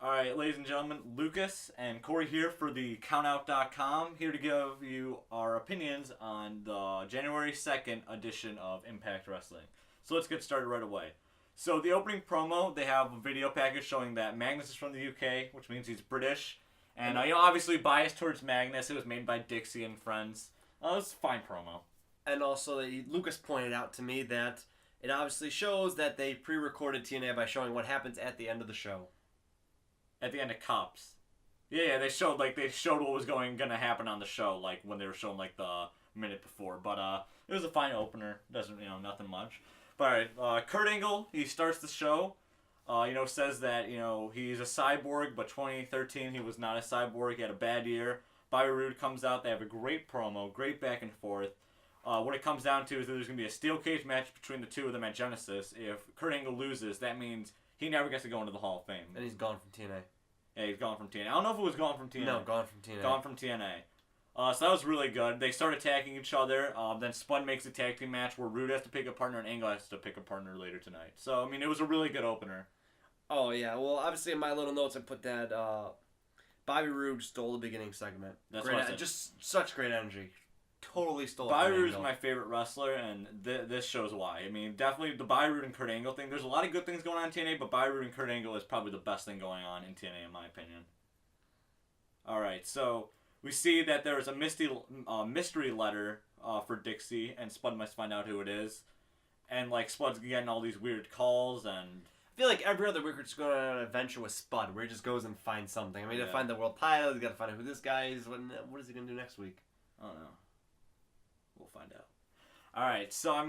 Alright, ladies and gentlemen, Lucas and Cory here for the Countout.com, here to give you our opinions on the January 2nd edition of Impact Wrestling. So let's get started right away. So the opening promo, they have a video package showing that Magnus is from the UK, which means he's British. And obviously biased towards Magnus. It was made by Dixie and Friends. It was a fine promo. And also, Lucas pointed out to me that it obviously shows that they pre-recorded TNA by showing what happens at the end of the show. At the end of Cops. Yeah, they showed what was gonna happen on the show, like when they were showing like the minute before. But it was a fine opener. Doesn't nothing much. But alright, Kurt Angle, he starts the show. Says that he's a cyborg, but 2013 he was not a cyborg. He had a bad year. Bobby Roode comes out. They have a great promo, great back and forth. What it comes down to is that there's gonna be a steel cage match between the two of them at Genesis. If Kurt Angle loses, that means he never gets to go into the Hall of Fame. And he's gone from TNA. Yeah, he's gone from TNA. I don't know if it was gone from TNA. No, gone from TNA. Gone from TNA. So that was really good. They start attacking each other. Then Spud makes a tag team match where Roode has to pick a partner and Angle has to pick a partner later tonight. So, it was a really good opener. Oh, yeah. Well, obviously in my little notes I put that Bobby Roode stole the beginning segment. That's what I said. Just such great energy. Totally stole it. Bobby Roode is my favorite wrestler, and this shows why. Definitely the Bobby Roode and Kurt Angle thing. There's a lot of good things going on in TNA, but Bobby Roode and Kurt Angle is probably the best thing going on in TNA, in my opinion. Alright, so we see that there is a mystery letter for Dixie, and Spud must find out who it is. And, Spud's getting all these weird calls, and I feel like every other week we're just going on an adventure with Spud, where he just goes and finds something. To find the world title, he's got to find out who this guy is. What is he going to do next week? I don't know. We'll find out. Alright, so, I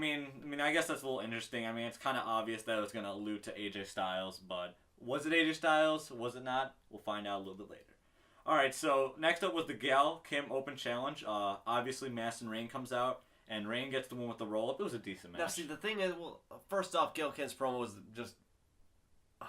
guess that's a little interesting. It's kind of obvious that it was going to allude to AJ Styles, but was it AJ Styles? Was it not? We'll find out a little bit later. Alright, so next up was the GALKIM Open Challenge. Obviously, Madison Rayne comes out, and Rayne gets the one with the roll-up. It was a decent match. Now, see, the thing is, first off, GALKIM's promo was just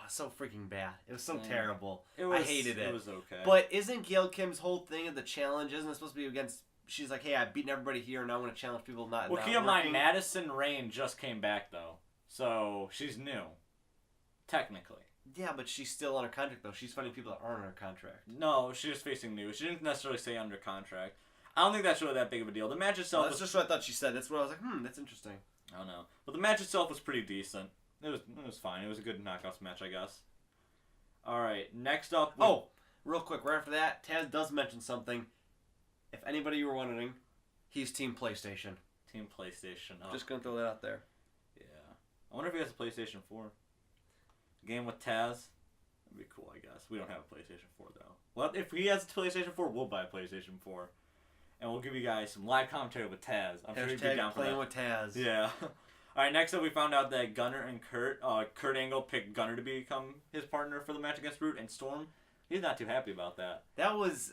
so freaking bad. It was so terrible. I hated it. It was okay. But isn't GALKIM's whole thing of the challenge, isn't it supposed to be against... She's like, hey, I've beaten everybody here, and now I'm going to challenge people not Well, keep in mind, Madison Rayne just came back, though. So, she's new. Technically. Yeah, but she's still under contract, though. She's fighting people that aren't under contract. No, she's just facing new. She didn't necessarily say under contract. I don't think that's really that big of a deal. The match itself... That's just what I thought she said. That's what I was like, that's interesting. I don't know. But the match itself was pretty decent. It was fine. It was a good knockouts match, I guess. Alright, next up... Real quick, right after that, Taz does mention something. If anybody you were wondering, he's Team PlayStation. Team PlayStation. Oh. Just gonna throw that out there. Yeah. I wonder if he has a PlayStation 4. Game with Taz. That'd be cool, I guess. We don't have a PlayStation 4, though. Well, if he has a PlayStation 4, we'll buy a PlayStation 4. And we'll give you guys some live commentary with Taz. I'm sure he'd be down for that. Playing with Taz. Yeah. Alright, next up we found out that Gunner and Kurt Angle picked Gunner to become his partner for the match against Roode, and Storm, he's not too happy about that. That was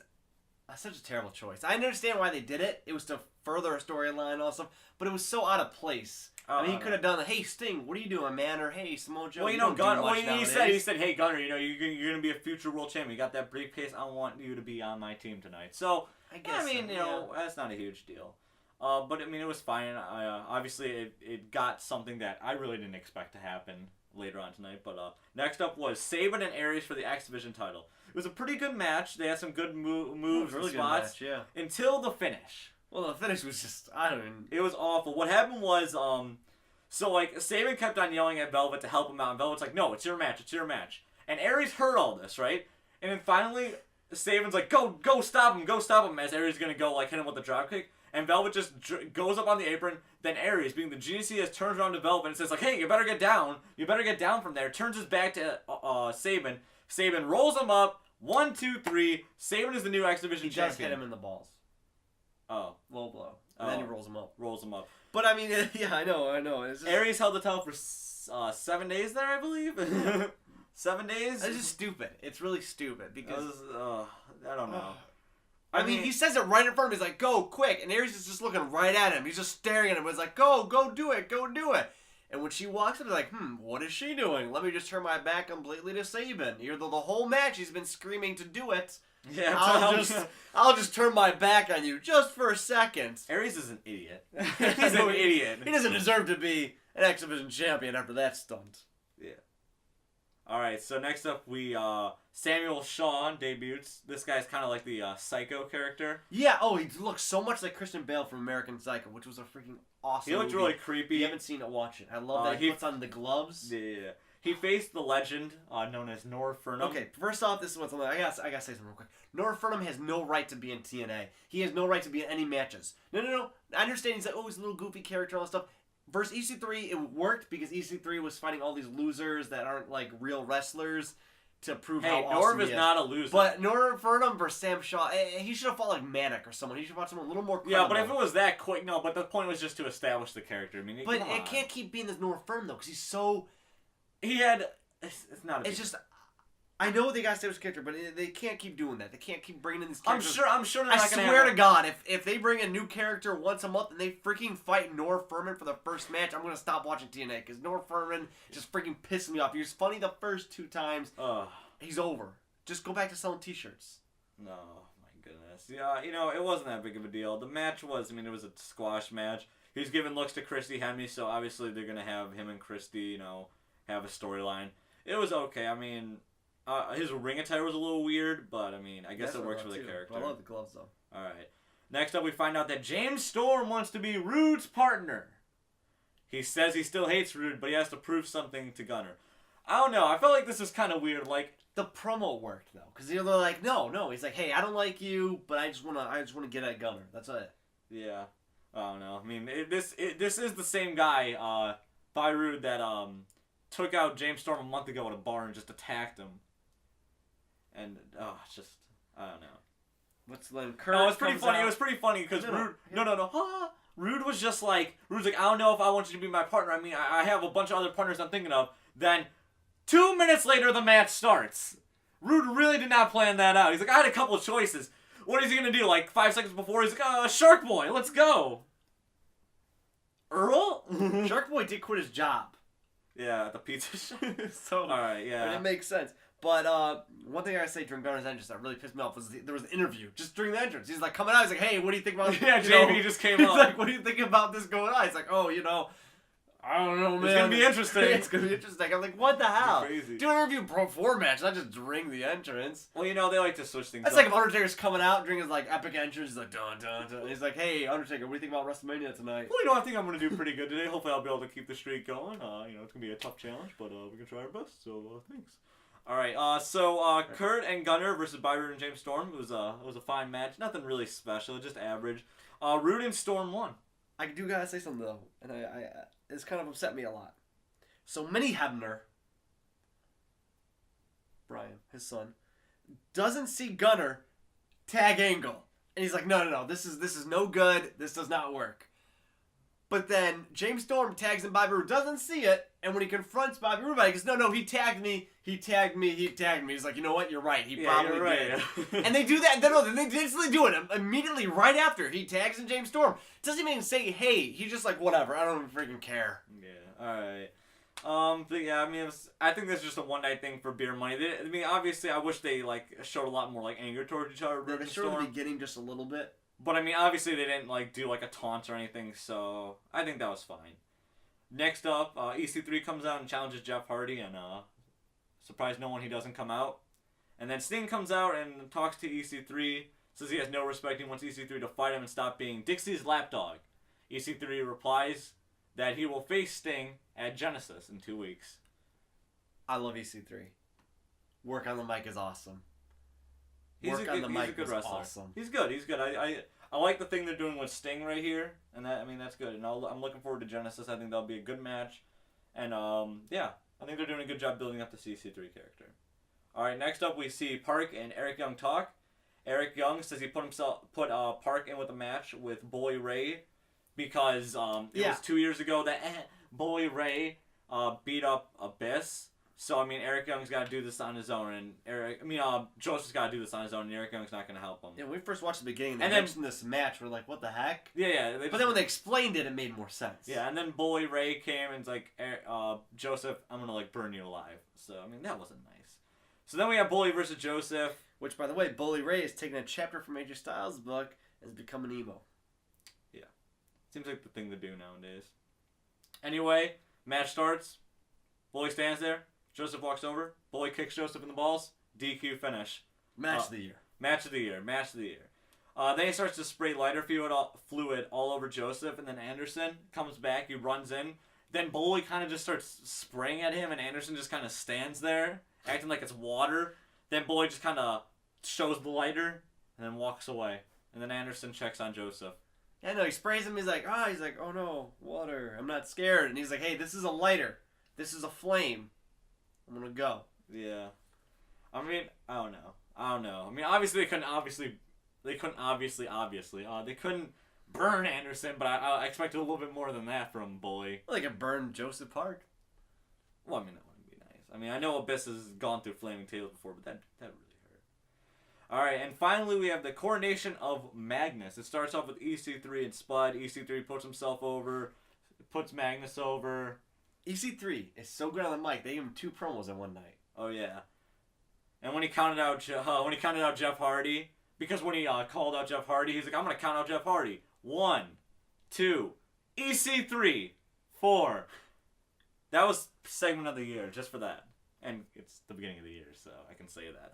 such a terrible choice. I understand why they did it. It was to further a storyline and all stuff, but it was so out of place. He could have done the, hey, Sting, what are you doing, man? Or, hey, Samoa Joe, Gunner, he said, hey, Gunner, you're going to be a future world champion. You got that briefcase. I want you to be on my team tonight. So, I guess that's not a huge deal. But, it was fine. Obviously, it got something that I really didn't expect to happen later on tonight. But next up was Sabin and Aries for the X Division title. It was a pretty good match. They had some good moves and spots. Good match, yeah. Until the finish. Well, the finish was just, It was awful. What happened was, Sabin kept on yelling at Velvet to help him out, and Velvet's like, no, it's your match, it's your match. And Aries heard all this, right? And then finally, Sabin's like, go stop him, as Aries is going to go, hit him with the dropkick. And Velvet just goes up on the apron. Then Aries, being the genius he is, turns around to Velvet and says, hey, you better get down. You better get down from there. Turns his back to Sabin. Sabin rolls him up. 1, 2, 3. Sabin is the new X Division champion. He does hit him in the balls. Oh. Low blow. And then he rolls him up. But, yeah, I know. It's just... Aries held the title for 7 days there, I believe. 7 days? It's just stupid. It's really stupid because... I don't know. He says it right in front of him. He's like, go, quick. And Aries is just looking right at him. He's just staring at him. He's like, go do it. And when she walks up, he's like, what is she doing? Let me just turn my back completely to Sabin. The whole match, he's been screaming to do it. Yeah, I'll just turn my back on you just for a second. Aries is an idiot. He's an idiot. He doesn't deserve to be an X Division champion after that stunt. Yeah. All right, so next up Samuel Shaw debuts. This guy's kind of like the Psycho character. Yeah. Oh, he looks so much like Christian Bale from American Psycho, which was a freaking awesome. He looked movie. really creepy. If you haven't seen it, watch it. I love that he puts on the gloves. Yeah. He faced the legend known as Nor Fuhrman. Okay, first off, this is what's I gotta say something real quick. Nor Fuhrman has no right to be in TNA. He has no right to be in any matches. No. I understand he's like, oh, he's a little goofy character and all that stuff. Versus EC3, it worked because EC3 was fighting all these losers that aren't like real wrestlers to prove how awesome he is. Norv is not a loser. But Nor Fuhrman versus Sam Shaw, he should have fought like Manic or someone. He should have fought someone a little more credible. Yeah, but if it was that quick, no. But the point was just to establish the character. I mean, but it can't keep being this Nor Fuhrman though, because he's so. He had. It's not. It's just. I know they got to establish the character, but they can't keep doing that. They can't keep bringing in these characters. I'm sure. They're I not gonna swear to God, if they bring a new character once a month and they freaking fight Nor Fuhrman for the first match, I'm gonna stop watching TNA because Nor Fuhrman just freaking pissed me off. He was funny the first 2 times. He's over. Just go back to selling T-shirts. No, my goodness. Yeah, it wasn't that big of a deal. The match was, it was a squash match. He was giving looks to Christy Hemme, so obviously they're gonna have him and Christy, have a storyline. It was okay. His ring attire was a little weird, but I guess it works for the character. I love the gloves though. All right. Next up, we find out that James Storm wants to be Rude's partner. He says he still hates Rude, but he has to prove something to Gunner. I don't know. I felt like this was kind of weird. Like the promo worked though, because they're like, no. He's like, hey, I don't like you, but I just wanna get at Gunner. That's it. Yeah. I don't know. This is the same guy, by Rude, that took out James Storm a month ago at a bar and just attacked him. And it's just I don't know. What's the Kurt? No, it's pretty funny. It was pretty funny because Rude. No. Rude was just like Rude's like, I don't know if I want you to be my partner. I have a bunch of other partners I'm thinking of. Then 2 minutes later, the match starts. Rude really did not plan that out. He's like, I had a couple of choices. What is he gonna do? Like 5 seconds before, he's like, Shark Boy, let's go. Earl? Shark Boy did quit his job. Yeah, at the pizza shop. So, all right, yeah. And it makes sense. But one thing I say during Gunner's entrance that really pissed me off was there was an interview just during the entrance. He's like coming out. He's like, "Hey, what do you think about?" Yeah, JB just came he's up. He's like, "What do you think about this going on?" He's like, "Oh, I don't know, man. It's gonna be interesting." It's gonna be interesting. I'm like, "What the hell? Crazy. Do an interview before match, not just during the entrance." Well, they like to switch things. That's like if Undertaker's coming out during his like epic entrance. He's like, dun dun dun. He's like, "Hey, Undertaker, what do you think about WrestleMania tonight?" Well, I think I'm gonna do pretty good today. Hopefully, I'll be able to keep the streak going. It's gonna be a tough challenge, but we can try our best. So, thanks. All right, Kurt and Gunner versus Byron and James Storm. It was a fine match. Nothing really special, just average. Rude and Storm won. I do gotta say something though, and it's kind of upset me a lot. So Minnie Hebner, Brian, his son, doesn't see Gunner tag Angle, and he's like, no, this is no good. This does not work. But then James Storm tags in Bobby Roode, doesn't see it, and when he confronts Bobby Roode, he goes, no, he tagged me. He's like, you know what? You're right. He probably did. And they do that. Then they instantly do it immediately right after. He tags in James Storm. Doesn't even say, hey. He's just like, whatever. I don't even freaking care. Yeah. All right. But yeah, I think this is just a one-night thing for beer money. Obviously, I wish they showed a lot more anger towards each other. They showed in the beginning just a little bit. But obviously they didn't do a taunt or anything, so I think that was fine. Next up, EC3 comes out and challenges Jeff Hardy, and surprise no one, he doesn't come out. And then Sting comes out and talks to EC3, says he has no respect, he wants EC3 to fight him and stop being Dixie's lapdog. EC3 replies that he will face Sting at Genesis in 2 weeks. I love EC3. Work on the mic is awesome. He's a good wrestler. Awesome. He's good. I like the thing they're doing with Sting right here, and that's good. And I'm looking forward to Genesis. I think that'll be a good match, and I think they're doing a good job building up the CC3 character. All right, next up we see Park and Eric Young talk. Eric Young says he put Park in with a match with Bully Ray because it was 2 years ago that Bully Ray beat up Abyss. So, Eric Young's got to do this on his own, and Joseph's got to do this on his own, and Eric Young's not going to help him. Yeah, when we first watched the beginning, and they mentioned this match, we're like, what the heck? Yeah. But then when they explained it, it made more sense. Yeah, and then Bully Ray came and was like, Joseph, I'm going to, burn you alive. So, that wasn't nice. So then we have Bully versus Joseph. Which, by the way, Bully Ray is taking a chapter from AJ Styles' book and is becoming emo. Yeah. Seems like the thing to do nowadays. Anyway, match starts. Bully stands there. Joseph walks over. Bully kicks Joseph in the balls. DQ finish. Match of the year. Match of the year. Match of the year. Then he starts to spray lighter fluid all over Joseph, and then Anderson comes back. He runs in. Then Bully kind of just starts spraying at him, and Anderson just kind of stands there, acting like it's water. Then Bully just kind of shows the lighter, and then walks away. And then Anderson checks on Joseph. Yeah, no, he sprays him. He's like, oh no, water. I'm not scared. And he's like, hey, this is a lighter. This is a flame. I'm gonna go. Yeah. I mean, I don't know. I mean, obviously they couldn't burn Anderson, but I expected a little bit more than that from Bully. Like a burned Joseph Park. Well, I mean, that wouldn't be nice. I mean, I know Abyss has gone through flaming tails before, but that really hurt. All right, and finally we have the coronation of Magnus. It starts off with EC3 and Spud. EC3 puts himself over, puts Magnus over. EC3 is so good on the mic. They gave him 2 promos in one night. Oh yeah. And when he counted out Jeff Hardy, because when he called out Jeff Hardy, he's like, I'm gonna count out Jeff Hardy. 1, 2, EC3, 4. That was segment of the year, just for that. And it's the beginning of the year, so I can say that.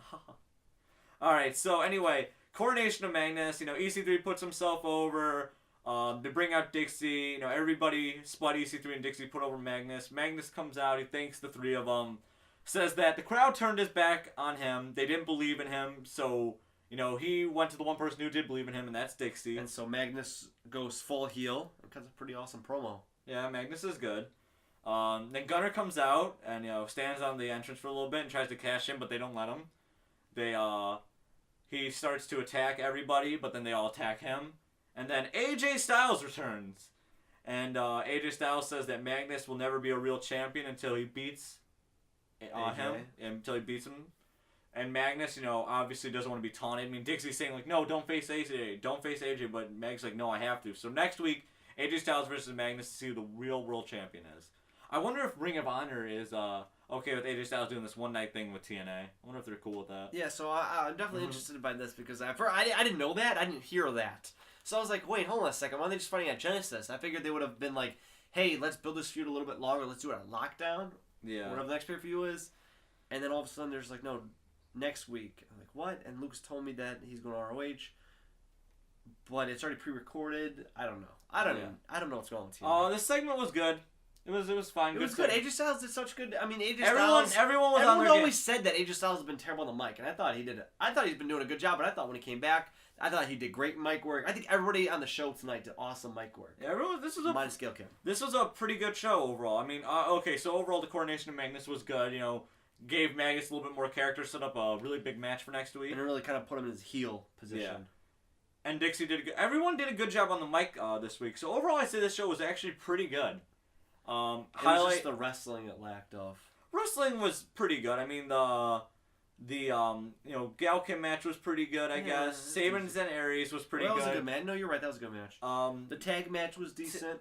Alright, so anyway, coronation of Magnus, EC3 puts himself over, they bring out Dixie, everybody, Spud, EC3, and Dixie put over Magnus. Magnus comes out, he thanks the 3 of them, says that the crowd turned his back on him, they didn't believe in him, so, he went to the one person who did believe in him, and that's Dixie. And so Magnus goes full heel, and cuts a pretty awesome promo. Yeah, Magnus is good. Then Gunner comes out, and, stands on the entrance for a little bit and tries to cash in, but they don't let him. He starts to attack everybody, but then they all attack him. And then AJ Styles returns. And AJ Styles says that Magnus will never be a real champion until he beats him. Until he beats him. And Magnus, obviously doesn't want to be taunted. I mean, Dixie's saying, like, no, don't face AJ. Don't face AJ. But Mag's like, no, I have to. So next week, AJ Styles versus Magnus to see who the real world champion is. I wonder if Ring of Honor is okay with AJ Styles doing this one-night thing with TNA. I wonder if they're cool with that. Yeah, so I'm definitely interested by this because I didn't know that. I didn't hear that. So I was like, wait, hold on a second. Why are they just fighting at Genesis? I figured they would have been like, hey, let's build this feud a little bit longer. Let's do it at Lockdown. Yeah. Whatever the next pay-per-view is. And then all of a sudden there's like, no, next week. I'm like, what? And Luke's told me that he's going to ROH. But it's already pre-recorded. I don't know. I don't know what's going on with TNA. This segment was good. It was fine. It was good. AJ Styles did such good. I mean, Everyone was on their Everyone always game. said that AJ Styles has been terrible on the mic, and I thought he did. I thought he's been doing a good job, but I thought when he came back, I thought he did great mic work. I think everybody on the show tonight did awesome mic work. Everyone, minus GALKIM. This was a pretty good show overall. I mean, okay, so overall the coronation of Magnus was good. Gave Magnus a little bit more character, set up a really big match for next week, and it really kind of put him in his heel position. Yeah. And Dixie did good. Everyone did a good job on the mic this week. So overall, I'd say this show was actually pretty good. It was just the wrestling it lacked of. Wrestling was pretty good. I mean, the GALKIM match was pretty good, I guess. Sabins and Aries was pretty good. That was a good match. No, you're right. That was a good match. The tag match was decent.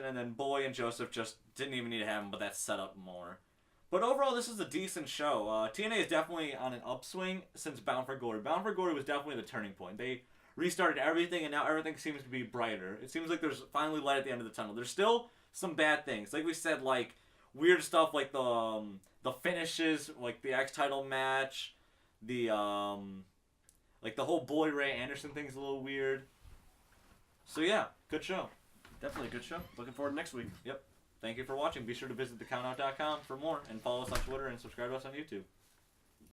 And then Bully and Joseph just didn't even need to have him, but that's set up more. But overall, this is a decent show. TNA is definitely on an upswing since Bound for Glory. Bound for Glory was definitely the turning point. They restarted everything, and now everything seems to be brighter. It seems like there's finally light at the end of the tunnel. There's still some bad things. Like we said, like weird stuff like the finishes, like the X title match, the like the whole Bully Ray Anderson thing's a little weird. So yeah, good show. Definitely a good show. Looking forward to next week. Yep. Thank you for watching. Be sure to visit thecountout.com for more and follow us on Twitter and subscribe to us on YouTube.